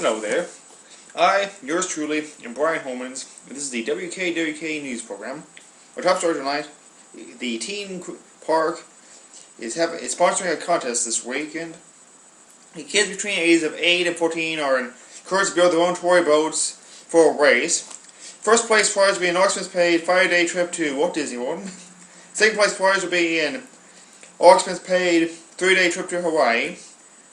Hello there. I, yours truly, am Brian Holmans, and this is the WKWK News Program. Our top story tonight: the Teen Park is sponsoring a contest this weekend. The kids between the ages of 8 and 14 are encouraged to build their own toy boats for a race. First place prize will be an all-expense-paid 5-day trip to Walt Disney World. Second place prize will be an all-expense-paid 3-day trip to Hawaii.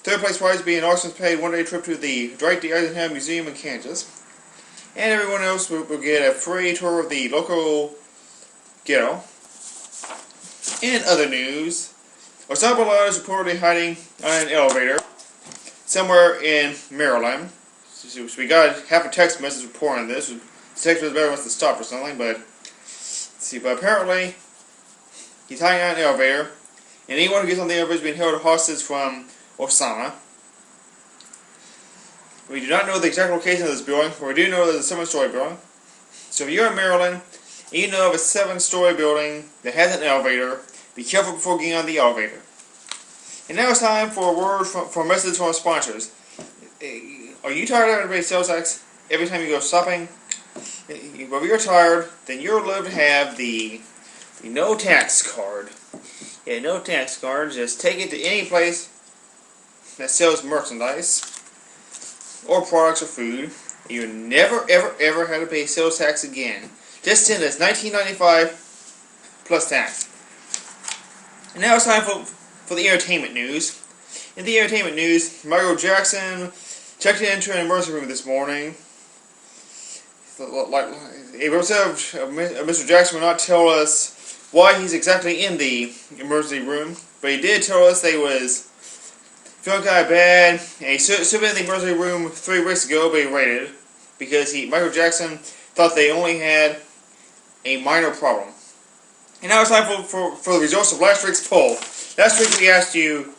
Third place prize will be an all-expense-paid 1-day trip to the Dwight D. Eisenhower Museum in Kansas. And everyone else will get a free tour of the local ghetto. In other news, Osama bin Laden is reportedly hiding on an elevator somewhere in Maryland. So we got half a text message reporting this. The text message better wants to stop or something, but apparently he's hiding on an elevator, and anyone who gets on the elevator is being held hostage from Osama. We do not know the exact location of this building, but we do know that it's a 7-story building. So if you're in Maryland and you know of a 7-story building that has an elevator, be careful before getting on the elevator. And now it's time for a message from our sponsors. Are you tired of having to pay sales tax every time you go shopping? If you're tired, then you're allowed to have the no tax card. Yeah, no tax card. Just take it to any place that sells merchandise or products or food. You never ever have to pay sales tax again. Just send us $19.95 plus tax. And now it's time for the entertainment news. In the entertainment news, Michael Jackson checked into an emergency room this morning. A representative of Mr. Jackson will not tell us why he's exactly in the emergency room, but he did tell us that he was feeling kind of bad, and he should have been in the emergency room 3 weeks ago, but he waited because Michael Jackson thought they only had a minor problem. And now it's time for the results of last week's poll. Last week we asked you,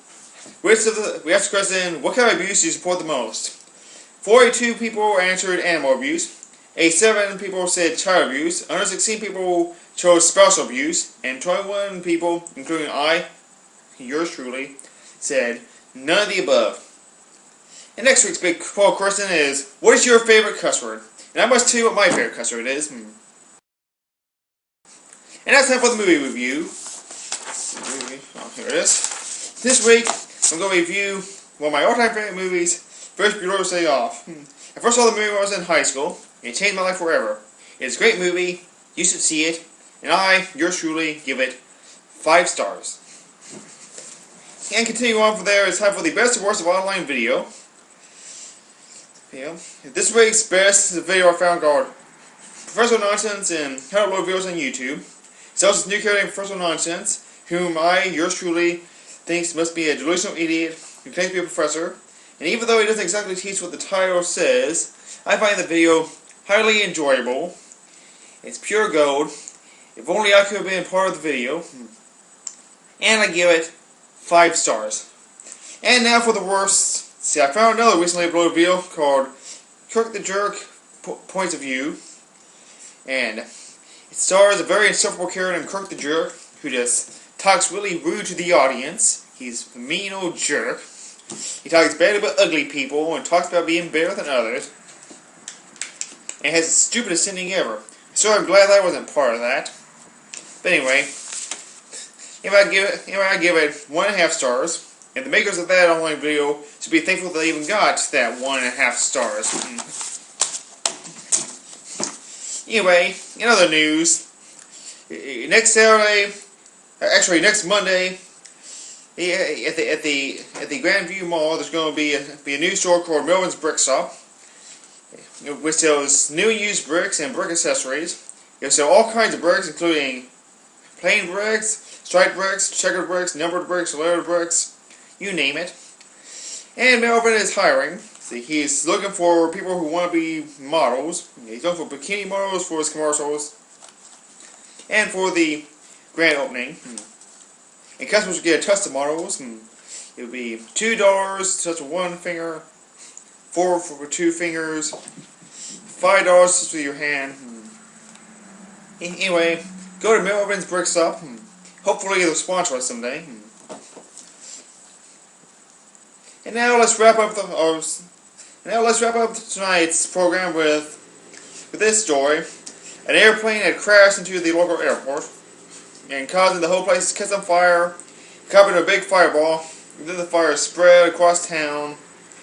we asked the question, what kind of abuse do you support the most? 42 people answered animal abuse, 87 people said child abuse, 116 people chose spousal abuse, and 21 people, including I, yours truly, said none of the above. And next week's big poll question is, what is your favorite cuss word? And I must tell you what my favorite cuss word is. And that's time for the movie review. Oh, here it is. This week, I'm going to review one of my all-time favorite movies, First Bureau Day Off. I first saw the movie when I was in high school. It changed my life forever. It's a great movie. You should see it. And I, yours truly, give it 5 stars. And continue on from there, it's time for the best and worst of online video. This week's best is a video I found called Professional Nonsense and How to Upload Videos on YouTube. It's also this new character named Professional Nonsense, whom I, yours truly, thinks must be a delusional idiot who claims to be a professor. And even though he doesn't exactly teach what the title says, I find the video highly enjoyable. It's pure gold. If only I could have been part of the video. And I give it 5 stars. And now for the worst. See, I found another recently uploaded video called Kirk the Jerk Points of View. And it stars a very insufferable character named Kirk the Jerk, who just talks really rude to the audience. He's a mean old jerk. He talks bad about ugly people and talks about being better than others. And has the stupidest ending ever. So I'm glad I wasn't part of that. But anyway, if I give it 1.5 stars, and the makers of that online video should be thankful they even got that 1.5 stars. Anyway, in other news, next Monday, at the Grandview Mall, there's going to be a new store called Melvin's Brick Shop, which sells new and used bricks and brick accessories. It'll sell all kinds of bricks, including plain bricks, striped bricks, checkered bricks, numbered bricks, lettered bricks, you name it. And Melvin is hiring. See, he's looking for people who want to be models. He's looking for bikini models for his commercials and for the grand opening. And customers will get custom models. It would be $2 to touch with 1 finger, $4 for 2 fingers, $5 just with your hand. Anyway, go to Melvin's Brick Shop. Hopefully they'll sponsor us someday. And now let's wrap up Now let's wrap up tonight's program with this story. An airplane had crashed into the local airport and causing the whole place to catch on fire, covered in a big fireball. And then the fire spread across town,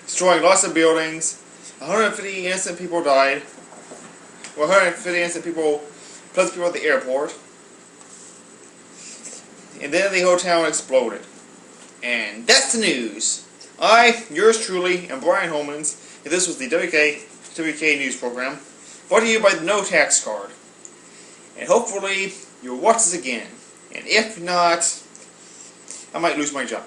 destroying lots of buildings. 150 innocent people died. 150 innocent people, plus people at the airport. And then the whole town exploded. And that's the news. I, yours truly, am Brian Holmans, and this was the WKWK News Program, brought to you by the No Tax Card. And hopefully, you'll watch this again. And if not, I might lose my job.